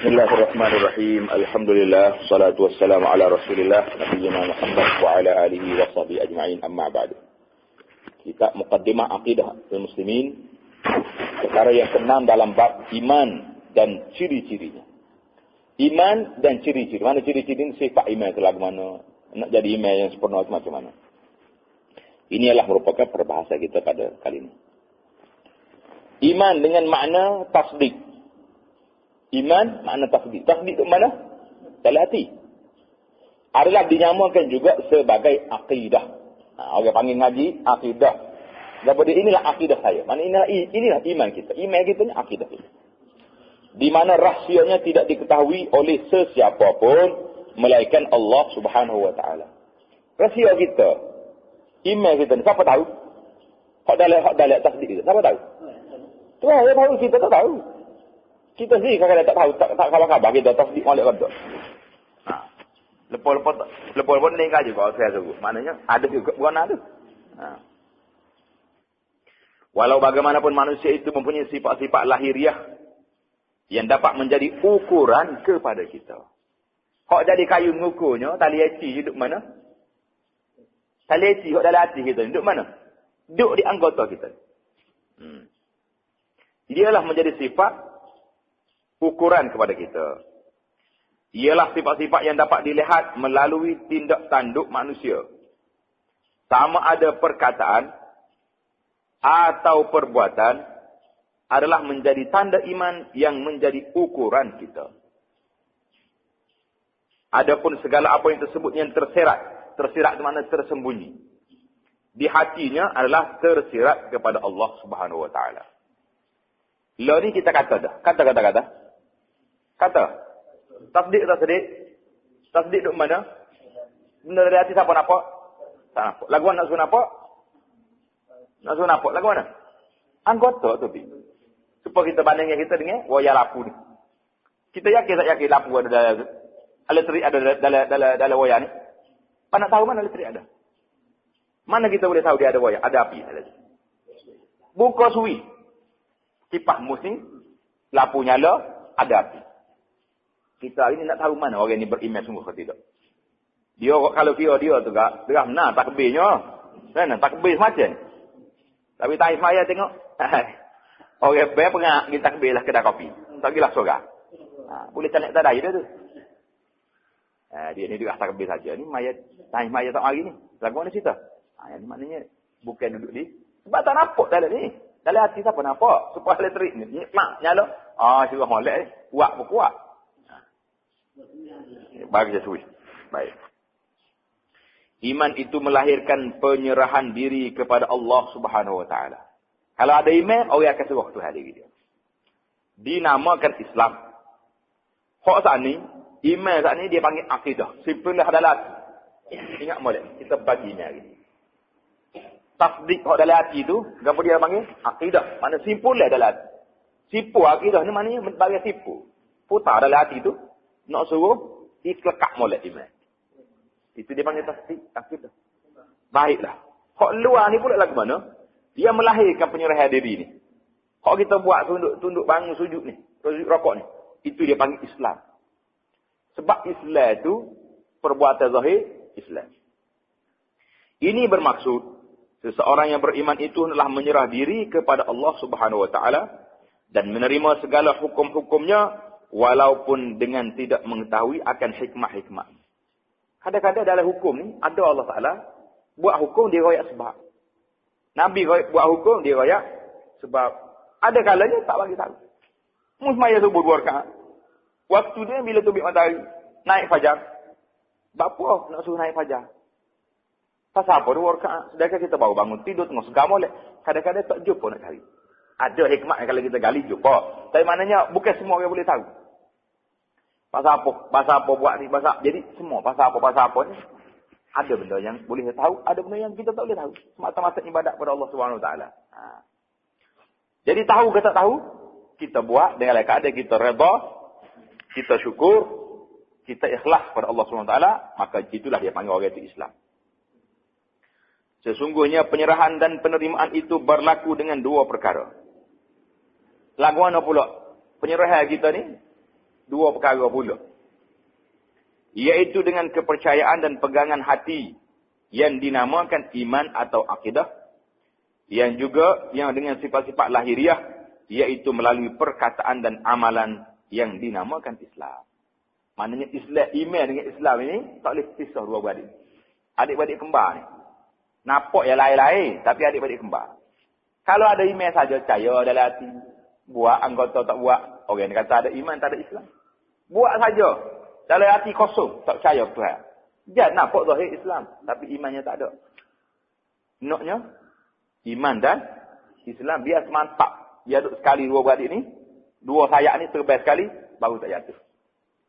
Bismillahirrahmanirrahim. Alhamdulillah, salatu wassalamu ala Rasulillah Nabiyyina Muhammad wa ala alihi wa sahbihi ajma'in, amma ba'du. Kita muqaddimah akidah muslimin, perkara yang ke-6 dalam bab iman dan ciri-cirinya. Iman dan ciri-ciri. Mana ciri-ciri ini? Sifat iman itu lagu mana? Nak jadi iman yang sempurna itu macam mana? Ini adalah merupakan perbahasa kita pada kali ini. Iman dengan makna tasdik. Iman makna tasdik. Tasdik itu mana? Dalam hati. Adalah dinyamakan juga sebagai akidah. Orang panggil ngaji, akidah. Daripada inilah akidah saya. Mana inilah iman kita. Iman kita ni akidah kita. Di mana rahsianya tidak diketahui oleh sesiapa pun melainkan Allah Subhanahu wa taala. Rahsia kita, iman kita ni siapa tahu? Hak dalam tasdik kita. Siapa tahu? Tuhan yang tahu, kita tak tahu. Kita sendiri kadang-kadang tak tahu, tak khabar-khabar kita tasdik molek kata. Lepas-lepas meninggal juga saya sebut. Maknanya ada juga bukan ada. Walau bagaimanapun manusia itu mempunyai sifat-sifat lahiriah yang dapat menjadi ukuran kepada kita. Hak jadi kayu mengukurnya, tali eci duduk mana? Tali eci hak dalam hati kita duduk mana? Duduk di anggota kita. Dialah menjadi sifat ukuran kepada kita. Ialah sifat-sifat yang dapat dilihat melalui tindak tanduk manusia. Sama ada perkataan atau perbuatan adalah menjadi tanda iman yang menjadi ukuran kita. Adapun segala apa yang tersebut yang tersirat. Tersirat itu makna tersembunyi. Di hatinya adalah tersirat kepada Allah Subhanahu wa taala. Lalu ni kita kata dah. Kata. Tasdik tak sedik? Tasdik duduk mana? Benda dari hati siapa nampak? Tak nampak. Laguan nak suruh nampak? Nak suruh nampak. Laguan mana? Anggota tu. Supaya kita bandingkan kita dengan wayar lapu ni. Kita yakin tak yakin lapu ada dalam elektrik ada dalam wayar ni? Nak tahu mana elektrik ada? Mana kita boleh tahu dia ada wayar? Ada api. Buka suwi. Kipas musing. Lapu nyala. Ada api. Kita hari ni nak tahu mana orang ni beriman sungguh atau tidak. Dia kalau kira dia tu gak, dia benar takbirnya. Kan takbir semacam. Tapi tak semaya tengok. Orang ber pengak kita takbirlah kedai kopi. Tak gilah sorang. Boleh cari tadai dia tu. Dia ni dia takbir saja ni mayat maya tak hari ni. Lagu mana cerita? Yang maknanya bukan duduk di sebab tak nampak dalam ni. Dalam hati siapa nampak? Supaya elektrik ni mak nyala. Suruh molek ni. Kuat pun kuat. Bagi saya tulis. Baik. Iman itu melahirkan penyerahan diri kepada Allah Subhanahu wa taala. Kalau ada iman, orang akan serah Tuhan diri dia. Dinamakan Islam. Hak saat ni, iman saat ni dia panggil akidah. Simpellah dalam hati. Ingat molek, kita bagi iman hari ni. Tasdik hak dalam hati tu, apa dia panggil? Akidah. Mana simpullah dalam hati. Sipu akidah ni maknanya bagi sipu. Putar dalam hati tu, nak suruh dikelekat molek iman. Itu dia panggil tasdik akidah. Baiklah. Hak luar ni pula lagu mana? Dia melahirkan penyerahan diri ni. Hak kita buat tunduk bangun sujud ni, sujud rokok ni. Itu dia panggil Islam. Sebab Islam tu perbuatan zahir Islam. Ini bermaksud seseorang yang beriman itu adalah menyerah diri kepada Allah Subhanahu wa taala dan menerima segala hukum-hukumnya walaupun dengan tidak mengetahui akan hikmah-hikmah. Kadang-kadang dalam hukum ni, ada Allah Ta'ala buat hukum, dia royak sebab. Nabi buat hukum, dia royak sebab. Ada kalanya tak bagi tahu. Musmaya subuh 2 rakaat. Waktu dia bila terbit matahari, naik fajar. Bapa nak suruh naik fajar? Pasal apa 2 rakaat? Sedangkan kita baru bangun tidur, tengah segar molek. Kadang-kadang tak jumpa nak cari. Ada hikmah kalau kita gali jumpa. Tapi maknanya bukan semua orang boleh tahu. Pasal apa buat ni, jadi semua pasal apa ni. Ada benda yang boleh tahu, ada benda yang kita tak boleh tahu. Semata-mata ibadat kepada Allah Subhanahu Wa Taala. Jadi tahu ke tak tahu, kita buat dengan keadaan kita redha, kita syukur, kita ikhlas kepada Allah Subhanahu Wa Taala, maka itulah dia panggil orang itu Islam. Sesungguhnya penyerahan dan penerimaan itu berlaku dengan 2 perkara. Lagu mana pula? Penyerahan kita ni dua perkara pula. Iaitu dengan kepercayaan dan pegangan hati yang dinamakan iman atau akidah. Yang juga yang dengan sifat-sifat lahiriah, iaitu melalui perkataan dan amalan yang dinamakan Islam. Maknanya Islam, iman dengan Islam ini tak boleh pisah dua beradik. Adik-beradik kembar ni. Nampak yang lain-lain, tapi adik-beradik kembar. Kalau ada iman saja, percaya dalam hati. Buat, anggota tak buat. Orang yang kata ada iman, tak ada Islam. Buat saja. Dalam hati kosong, tak percaya Tuhan. Jangan nampak zahir Islam, tapi imannya tak ada. Naknya, iman dan Islam biar semantap. Dia duduk sekali dua beradik ni, dua sayap ni terbaik sekali, baru tak jatuh.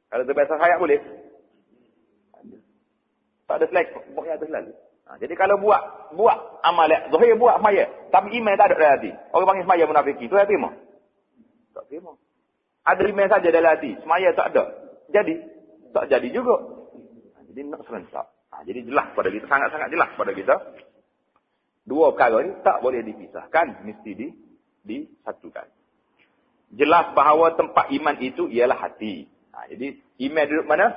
Kalau terbaik sayap boleh. Tak ada selek, pokoknya ada selalu. Jadi kalau buat amal, zahir buat semaya, tapi iman tak ada dalam hati. Orang panggil semaya munafiki, tu hati mah? Tak terima. Ada iman saja dalam hati, semaya tak ada. Jadi, tak jadi juga. Jadi nak serentak. Jadi jelas pada kita, sangat-sangat jelas pada kita. Dua perkara ni tak boleh dipisahkan, mesti disatukan. Jelas bahawa tempat iman itu ialah hati. Jadi iman duduk mana?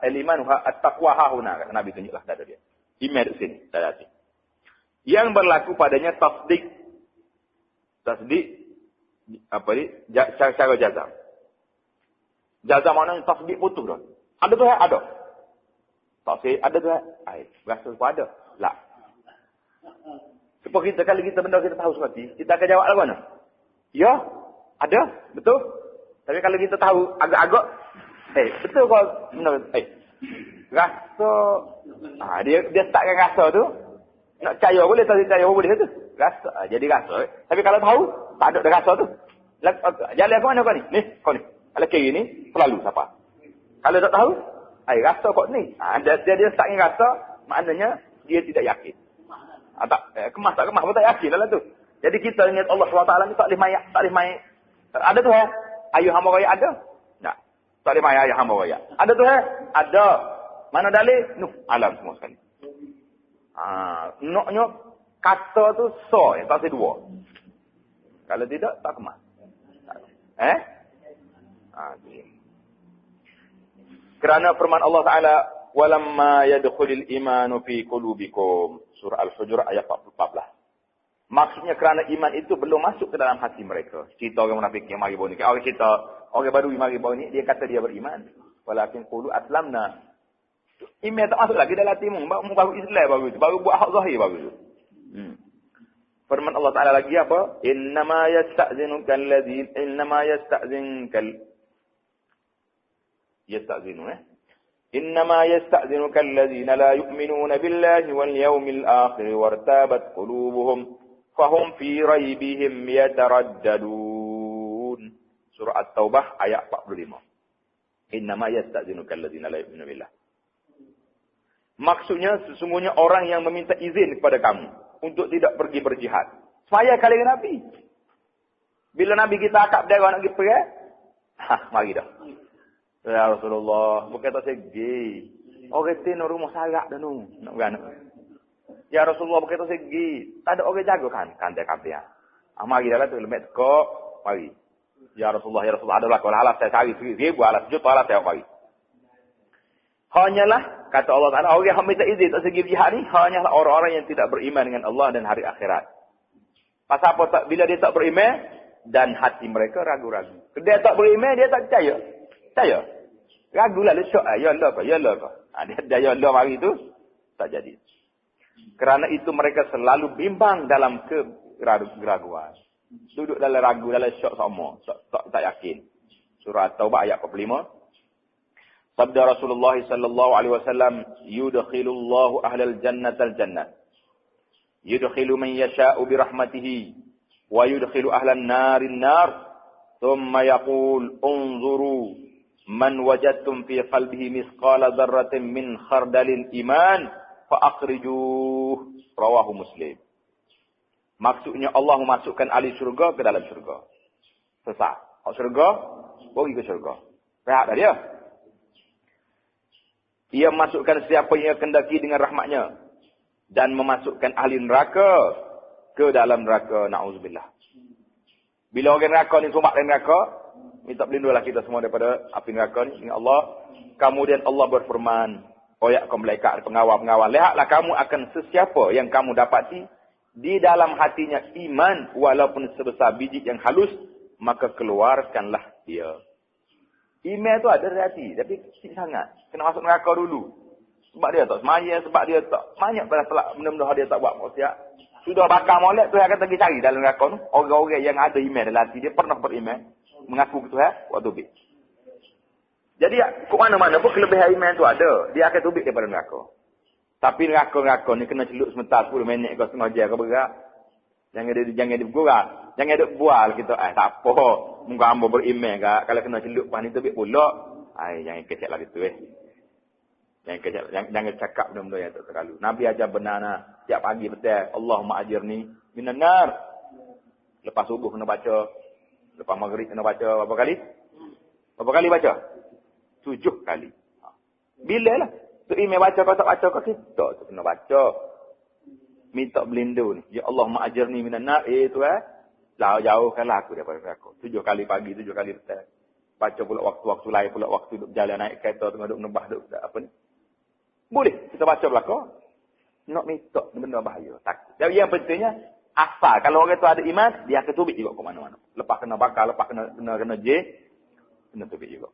Al-iman at-taqwa hahuna, kata Nabi tunjuklah dada dia. Iman duduk sini, dada hati. Yang berlaku padanya tasdik. Tasdik apa ni? Cara jazam. Jazam maknanya tasdik putus dah. Ada tu ada. Tasdik ada tu. Rasa pun ada. Lah. Sebab kita kalau kita benda kita tahu seperti, kita akan jawab lah mana? Ya, ada, betul. Tapi kalau kita tahu agak-agak, betul kau benda, rasa, dia startkan rasa tu, nak percaya boleh, tak percaya boleh tu. Rasa, jadi rasa. Tapi kalau tahu, tak ada rasa tu. Jalan ke mana kau ni? Ni, kau ni. Kalau kiri ni, selalu siapa? Kalau tak tahu, rasa kau ni. Dia startkan rasa, maknanya dia tidak yakin. Kemas tak kemas pun tak yakin dalam tu. Jadi kita ingat Allah SWT ni tak boleh main. Ada tu ayuh hamba raya ada? Tak. Tak boleh main ayuh hamba raya. Ada tu ada. Mana dalil? Nuh, alam semua sekali. Naknya kata tu so, yang tak dua. Kalau tidak, tak kemas. Kerana firman Allah Ta'ala, walamma yadkhulul imanu fi qulubikum. Surah Al-Hujurat ayat 14. Maksudnya kerana iman itu belum masuk ke dalam hati mereka. Cerita orang munafik yang mari baru ni. Orang cerita, orang baru mari baru ni, dia kata dia beriman. Walakin qulu aslamna. Iman tak masuk lagi dalam hatimu. Baru Islam baru itu. Baru buat hak zahir baru itu. Firman Allah Ta'ala lagi apa? Innama yasta'zinuka إنما يستأذنك الذين لا يؤمنون بالله واليوم الآخر وارتابت قلوبهم فهم في ريبهم يترددون. Surah At-Taubah ayat 45. إنما يستأذنك الذين لا يؤمنون بالله. Maksudnya sesungguhnya orang yang meminta izin kepada kamu untuk tidak pergi berjihad. Supaya kalian Nabi. Bila Nabi kita akak berdarah nak pergi perang, mari dah. Ya Rasulullah, bukan tak segi. Orang tin rumah sarak dah nu. Nak beranak. Ya Rasulullah, bukan tak segi. Tak ada orang jaga kan? Kantai-kantai. Mari dah lah tu. Lemak tekok. Mari. Ya Rasulullah, ada lah. Kalau alas saya cari. 1,000 alas. Juta alas saya mari. Hanyalah, kata Allah Ta'ala, orang yang minta izin tak segi jihad ni, hanyalah orang-orang yang tidak beriman dengan Allah dan hari akhirat. Pasal apa? Bila dia tak beriman, dan hati mereka ragu-ragu. Dia tak beriman, dia tak percaya. Percaya? Ragulah lesok. Ya Allah ke? Ya Allah ke? Dia ya Allah mari tu, tak jadi. Kerana itu mereka selalu bimbang dalam keraguan. Duduk dalam ragu, dalam syok sama. Tak yakin. Surah Taubah ayat 45. Sabda Rasulullah sallallahu alaihi wasallam, yudkhilullahu ahlal jannatal jannah. Yudkhilu man yasha'u bi rahmatihi wa yudkhilu ahlan narin nar. Thumma yaqul unzuru man wajadtum fi qalbihi misqala dzarratin min khardalil iman fa akhrijuh. Rawahu Muslim. Maksudnya Allah memasukkan ahli syurga ke dalam syurga. Selesai. Ahli syurga pergi ke syurga. Faham tak dia? Ia memasukkan siapa yang kendaki dengan rahmatnya dan memasukkan ahli neraka ke dalam neraka. Na'udzubillah. Bila orang neraka ni sumak dalam neraka, Minta berlindunglah kita semua daripada api neraka ni dengan Allah. Kemudian Allah berfirman, ya kaum malaikat pengawal-pengawal, lihatlah kamu akan sesiapa yang kamu dapati di dalam hatinya iman walaupun sebesar biji yang halus, maka keluarkanlah dia. Iman tu ada di hati, tapi kecil sangat. Kena masuk neraka dulu. Sebab dia tak semaya, sebab dia tak banyak benda-benda dia tak buat maksiat. Sudah bakar molek tu, akan pergi cari dalam neraka tu. Orang-orang yang ada iman dalam hati dia, pernah beriman, mengaku ke Tuhan, buat tubik. Jadi, ke mana-mana pun kelebihan iman tu ada. Dia akan tubik daripada neraka. Tapi neraka-neraka ni kena celup sebentar 10 minit ke setengah jam ke bergerak. Jangan dia bergurau. Jangan dia bual kita. Tak apa. Muka hamba beriman ke. Kalau kena celup pahal ni tubik pula. Jangan kecek lah gitu Jangan cakap benda-benda yang tak terlalu. Nabi ajar benar nah. Tiap pagi betul. Allahumma ajirni minan nar. Lepas subuh kena baca. Lepas maghrib kena baca berapa kali? Berapa kali baca? 7 kali. Bila lah? Tu email baca kau tak baca kau kita tu kena baca. Minta berlindung ni. Ya Allah ma'ajirni minan nar. Jauhkanlah aku daripada neraka. 7 kali pagi, 7 kali petang. Baca pula waktu-waktu lain pula waktu duduk jalan naik kereta tengah duduk nebah duduk apa ni. Boleh kita baca belakang. Nak minta benda bahaya. Takut. Jadi yang pentingnya asal kalau orang tu ada iman, dia akan tubik juga ke mana-mana. Lepas kena bakar, lepas kena kena tubik juga.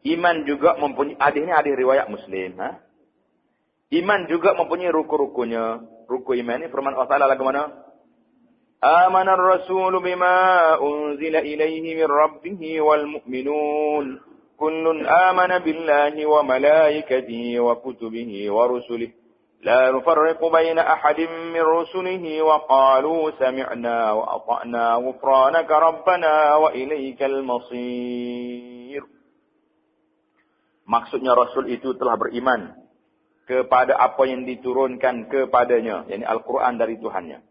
Iman juga mempunyai hadis riwayat Muslim, Iman juga mempunyai ruku-rukunya. Ruku iman ni firman Allah Taala lagu mana? Amanar Rasul bima unzila ilaihi min rabbih wal mu'minun kullun amana billahi wa malaikatihi wa kutubihi wa rusulihi la nufarriqu baina ahadin min rusulihi wa qalu sami'na wa ata'na ghufranaka rabbana wa ilaikal masir. Maksudnya Rasul itu telah beriman kepada apa yang diturunkan kepadanya, yakni Al-Quran dari Tuhannya.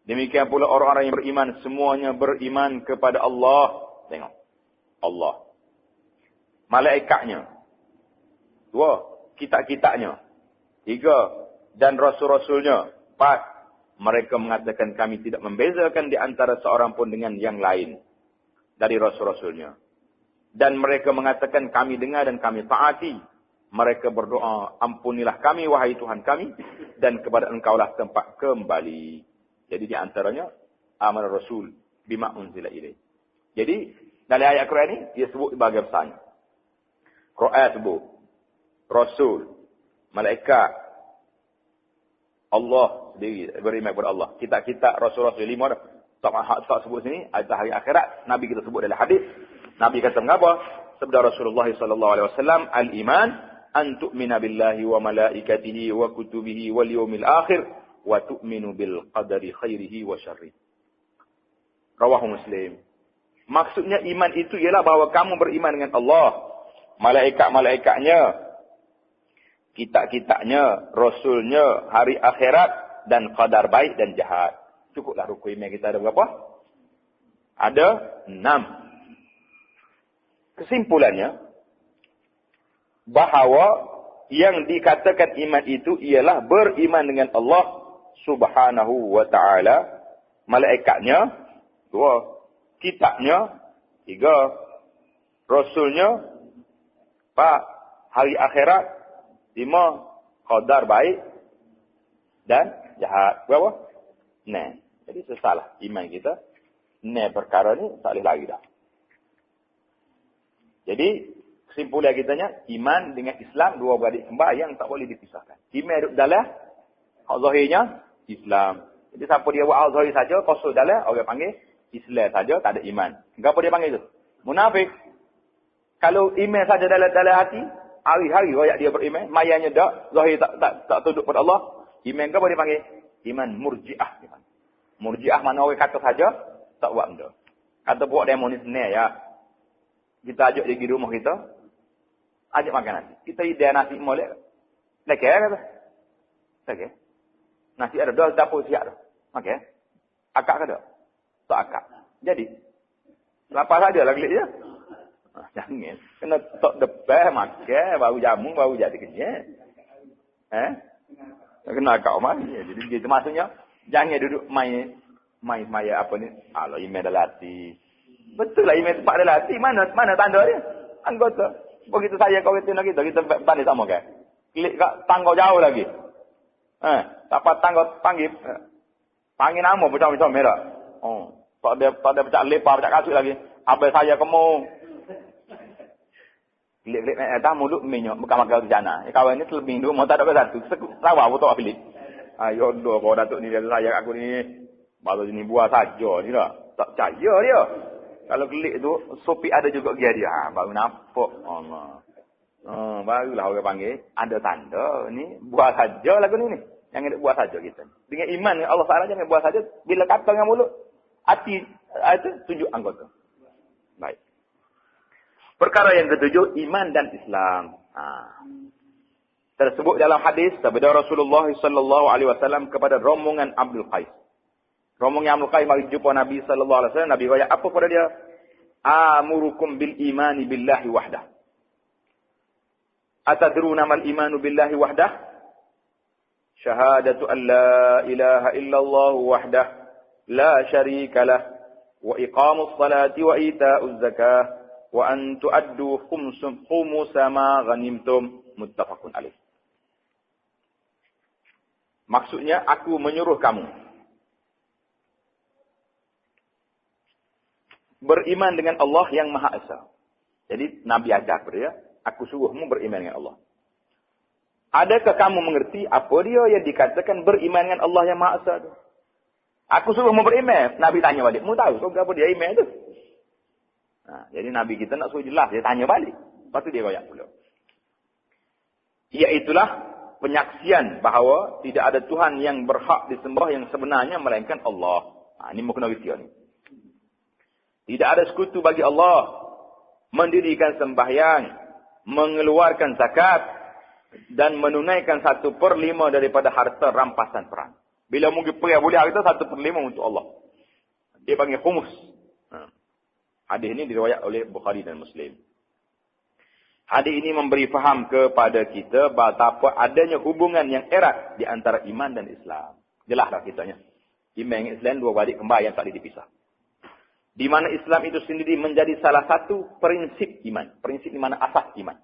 Demikian pula orang-orang yang beriman, semuanya beriman kepada Allah. Tengok. Allah. Malaikatnya. 2. Kitab-kitabnya. 3. Dan Rasul-Rasulnya. 4. Mereka mengatakan kami tidak membezakan di antara seorang pun dengan yang lain. Dari Rasul-Rasulnya. Dan mereka mengatakan kami dengar dan kami taati. Mereka berdoa, ampunilah kami wahai Tuhan kami. Dan kepada engkaulah tempat kembali. Jadi di antaranya, amanah Rasul bima unzila ilaih. Jadi, dalam ayat Quran ini, dia sebut bahagian besarnya. Quran sebut. Rasul. Malaikat. Allah sendiri beriman kepada Allah. Kitab-kitab Rasul-Rasul 5 dah. Tak sebut sini. Ayat hari akhirat. Nabi kita sebut dalam hadis. Nabi kata mengapa? Sabda Rasulullah SAW, al-iman an tu'mina billahi wa malaikatihi wa kutubihi wal yawmil akhir wa tu'minu bil qadari khairihi wa syarrihi. Rawahu Muslim. Maksudnya iman itu ialah bahawa kamu beriman dengan Allah, malaikat-malaikatnya, kitab-kitabnya, rasulnya, hari akhirat dan qadar baik dan jahat. Cukuplah rukun iman kita ada berapa? Ada 6. Kesimpulannya, bahawa yang dikatakan iman itu ialah beriman dengan Allah Subhanahu wa ta'ala, malaikatnya, 2, kitabnya, 3, rasulnya, 4, hari akhirat, 5, qadar baik dan jahat. Berapa? 6. Jadi sesalah iman kita. 6 perkara ni tak boleh lari dah. Jadi, kesimpulan kitanya, iman dengan Islam, dua beradik kembar yang tak boleh dipisahkan. Iman duduk dalam, hak zahirnya, Islam. Jadi, siapa dia buat hak zahir saja, kosong dalam, orang panggil Islam saja, tak ada iman. Kenapa dia panggil itu? Munafik. Kalau iman saja dalam hati, hari-hari royak dia beriman, mayanya tak, zahir tak tunduk pada Allah, iman ke apa dia panggil? Iman murji'ah. Murji'ah mana orang kata saja, tak buat benda. Kata buat demo ni senang ya. Kita ajak dia pergi rumah kita, ajak makan nasi. Kita ide nasi molek, lekeh kata. Lekeh. Nasi ada dah dapur siap dah. Okey. Akak ke tak? Tak akak. Jadi, lapar saja lah gelik dia. Jangan. Kena tok depan makan, baru jamu, baru jadi kerja. Kena akak mari. Jadi gitu maksudnya, jangan duduk main maya apa ni. Allah iman dalam hati. Betul lah iman tempat dalam hati. Mana tanda dia? Anggota. Begitu saya kau kita banding sama kan? Klik kat tangga jauh lagi. Dapat tangga panggil nama macam merah. Tak ada pecah lepas, pecah kasut lagi. Abang saya kamu. Klik-klik mulut minyak makan-makan ke sana. Kawan ni selebih dulu mau tak ada satu. Lawa betul apa pilih. Ayo doh kau datuk ni dia saya aku ni. Baru ni buah saja ni lah. Tak percaya dia. Kalau klik tu sopi ada juga dia. Baru nampak. Allah. Barulah orang panggil. Ada tanda ni. Buah saja lagu ni. Jangan buah saja kita. Dengan iman Allah Ta'ala jangan buah saja. Bila kata dengan mulut. Hati itu tunjuk anggota. Baik. Perkara yang ketujuh, iman dan Islam. Tersebut dalam hadis sabda Rasulullah sallallahu alaihi wasallam kepada rombongan Abdul Qais. Rombongan Abdul Qais mari jumpa Nabi sallallahu alaihi wasallam. Nabi kata apa pada dia? Amurukum bil imani billahi wahdah. Atadruna mal imanu billahi wahdah? Syahadatu an la ilaha illallah wahdah la syarika lah wa iqamus salati wa ita'uz zakah. Wa an tu'addu khumusa ma ghanimtum muttafaqun alaih. Maksudnya aku menyuruh kamu beriman dengan Allah yang Maha Esa. Jadi Nabi ajar kepada dia, aku suruhmu beriman dengan Allah. Adakah kamu mengerti apa dia yang dikatakan beriman dengan Allah yang Maha Esa itu? Aku suruhmu beriman. Nabi tanya balik, mu tahu apa dia iman itu? Jadi Nabi kita nak suruh jelas. Dia tanya balik. Lepas tu dia royak pula. Iaitulah penyaksian bahawa tidak ada Tuhan yang berhak disembah yang sebenarnya melainkan Allah. Ini mukna witiya ni. Tidak ada sekutu bagi Allah. Mendirikan sembahyang. Mengeluarkan zakat. Dan menunaikan 1/5 daripada harta rampasan perang. Bila mungkin perang boleh harta 1/5 untuk Allah. Dia panggil khumus. Hadis ini diriwayat oleh Bukhari dan Muslim. Hadis ini memberi faham kepada kita betapa adanya hubungan yang erat di antara iman dan Islam. Jelaslah kitanya. Iman dan Islam dua balik kembar yang tak boleh dipisah. Di mana Islam itu sendiri menjadi salah satu prinsip iman. Prinsip di mana asas iman.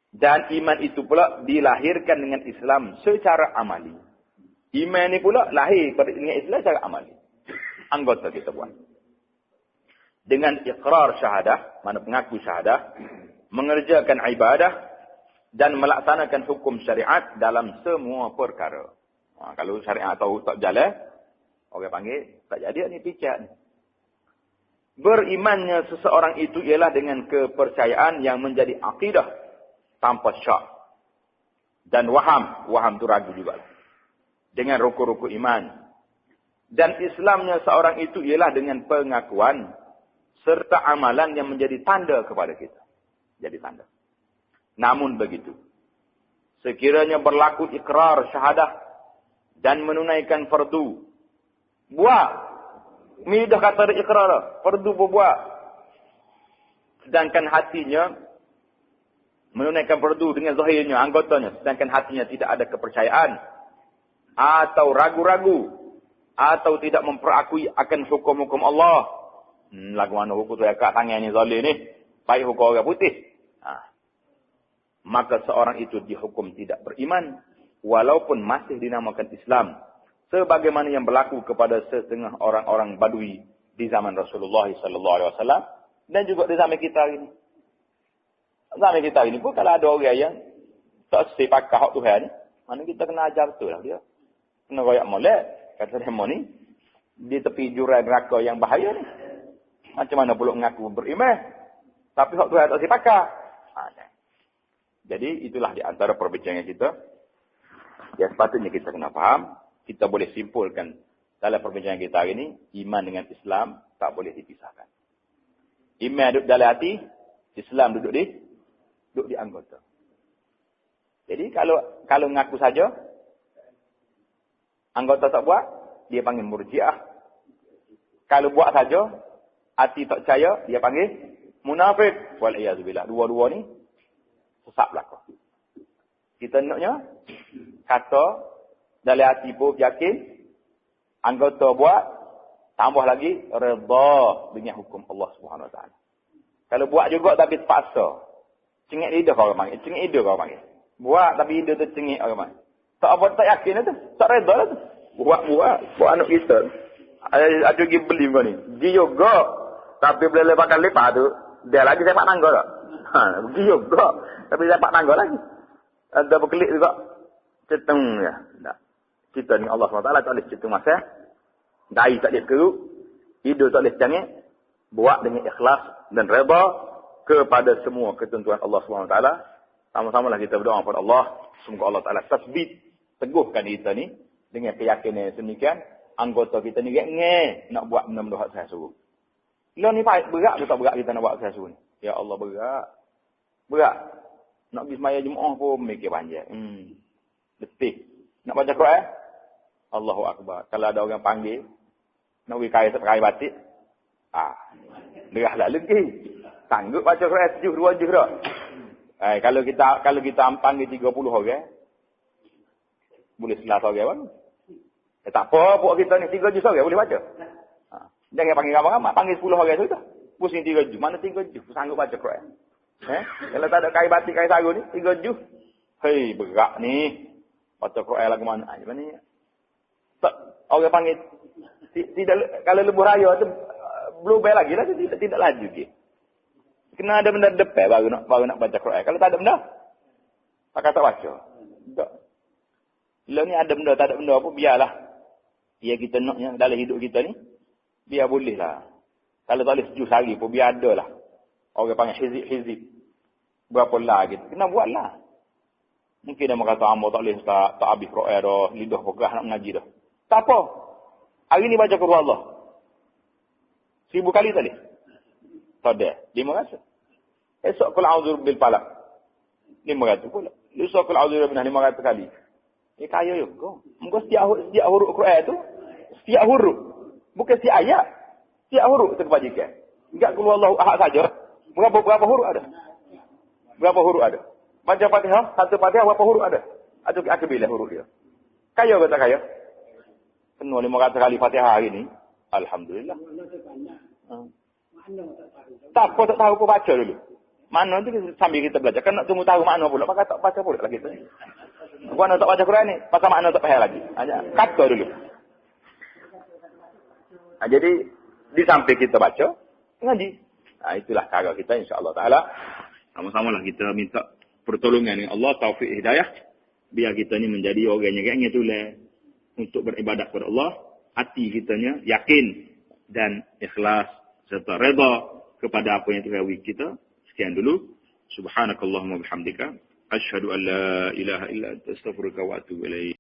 Dan iman itu pula dilahirkan dengan Islam secara amali. Iman ini pula lahir dengan Islam secara amali. Anggota kita buat. Dengan ikrar syahadah, mana pengaku syahadah, mengerjakan ibadah, dan melaksanakan hukum syariat dalam semua perkara. Kalau syariat tahu tak jalan, orang panggil, tak jadi ni picat. Berimannya seseorang itu ialah dengan kepercayaan yang menjadi akidah tanpa syak. Dan waham tu ragu juga. Dengan rukun-rukun iman. Dan Islamnya seorang itu ialah dengan pengakuan serta amalan yang menjadi tanda kepada kita. Jadi tanda. Namun begitu. Sekiranya berlaku ikrar syahadah dan menunaikan fardu. Buat. Ini dah kata ada ikrar dah. Fardu pun buat. Sedangkan hatinya menunaikan fardu dengan zahirnya, anggotanya. Sedangkan hatinya tidak ada kepercayaan. Atau ragu-ragu. Atau tidak memperakui akan hukum-hukum Allah. Lagu mana hukum tu kat tangan ni zalim ni. Baik hukum orang putih. Maka seorang itu dihukum tidak beriman. Walaupun masih dinamakan Islam. Sebagaimana yang berlaku kepada setengah orang-orang Badui. Di zaman Rasulullah SAW. Dan juga di zaman kita ini. Zaman kita ini pun kalau ada orang yang tak sepakat hak Tuhan. Mana kita kena ajar betul lah dia. Kena royak molek. Kata dia ni. Di tepi jurang neraka yang bahaya ni. Macam mana pula mengaku beriman. Tapi hak Tuhan tak sepakat. Jadi itulah di antara perbincangan kita. Yang sepatutnya kita kena faham. Kita boleh simpulkan dalam perbincangan kita hari ini. Iman dengan Islam tak boleh dipisahkan. Iman duduk dalam hati. Islam duduk di anggota. Jadi kalau mengaku saja. Anggota tak buat. Dia panggil murjiah. Kalau buat saja. Hati tak percaya, dia panggil munafik. Wal-iyazubillah. Dua-dua ni sesat belakang. Kita naknya kata dalam hati pun yakin, anggota buat, Tambah lagi redha dengan hukum Allah Subhanahu Wa Taala. Kalau buat juga tapi terpaksa. Cengik lidah kau orang panggil. Cengik lidah kau panggil. Buat tapi lidah tu cengik orang panggil. Tak apa tak yakin tu. Tak redha lah tu. Buat anak kita. Ada pergi beli kau ni. Pergi juga. Tapi boleh lepas tu. Dia lagi sepak tangga tak? Pergi juga. Tapi sepak tangga lagi. Ada berkelik juga. Ceteng ya. Tak. Kita ni Allah SWT tak boleh ceteng masa. Dai tak boleh keruk. Hidup tak boleh cengik. Buat dengan ikhlas dan redha kepada semua ketentuan Allah SWT. Sama-samalah kita berdoa kepada Allah. Semoga Allah Ta'ala tasbit. Teguhkan kita ni. Dengan keyakinan yang demikian. Anggota kita ni nak buat benda-benda hak saya suruh. Lah ni berat ke tak berat kita nak buat saya suruh ni? Ya Allah berat. Berat. Nak pergi semaya Jumaat pun mikir panjang. Letih. Nak baca Quran? Allahu Akbar. Kalau ada orang panggil. Nak pergi kaya batik. Derahlah lagi. Sanggup baca Quran sejuh, 2 juz dah. Kalau kita panggil 30 orang, boleh 11 orang pun. Tak apa, buat kita ni 3 juz orang boleh baca. Jangan panggil ramai-ramai, panggil 10 orang tu dah. Pusing 3 juz. Mana 3 juz? Sanggup baca Quran. Kalau tak ada kain batik, kain sarung ni, 3 juz. Hei, berat ni. Baca Quran lah ke mana? Macam mana? Tak, orang panggil, tidak, kalau lebuh raya tu, bluebell lagi lah, tidak laju dia. Kena ada benda depan baru nak baca Quran. Kalau tak ada benda, tak kata baca. Tak. Bila ni ada benda, tak ada benda apa, biarlah. Biar kita naknya dalam hidup kita ni, biar boleh lah. Kalau tak boleh sejuk sehari pun, biar ada lah. Orang panggil hizib. Berapa lah gitu. Kena buat lah. Mungkin dia kata, hamba tak boleh tak habis Quran dah, lidah pegah nak mengaji dah. Tak apa. Hari ni baca Quran Allah. 1000 kali tadi. Tak ada. 500. Esok kul a'udzu bil falaq. 500 pula. Esok kul a'udzu bil 500 kali. Kaya juga. Mungkin setiap huruf Quran tu, setiap huruf. Bukan setiap ayat. Setiap huruf tu kebajikan. Enggak kul Allahu ahad saja. Berapa huruf ada? Berapa huruf ada? Baca Fatihah, satu Fatihah berapa huruf ada? Atau bila huruf dia? Kaya ke tak kaya? Penuh 500 kali Fatihah hari ni. Alhamdulillah. Tak apa, tak tahu pun baca dulu. Mana tu sambil kita belajar. Kan nak tunggu tahu makna pula. Maka tak baca pula lagi. Gua nak tak baca Quran ni. Pasal makna tak payah lagi. Kata dulu. Jadi, di samping kita baca, ngaji. Itulah cara kita insyaAllah ta'ala. Sama-samalah kita minta pertolongan dengan Allah, taufik hidayah. Biar kita ni menjadi orang yang ingin tulis. Untuk beribadat kepada Allah. Hati kitanya yakin dan ikhlas serta redha kepada apa yang diketahui kita. Sekian dulu. Subhanakallahumma bihamdika. Asyhadu an la ilaha illa anta astaghfiruka wa atubu ilaik.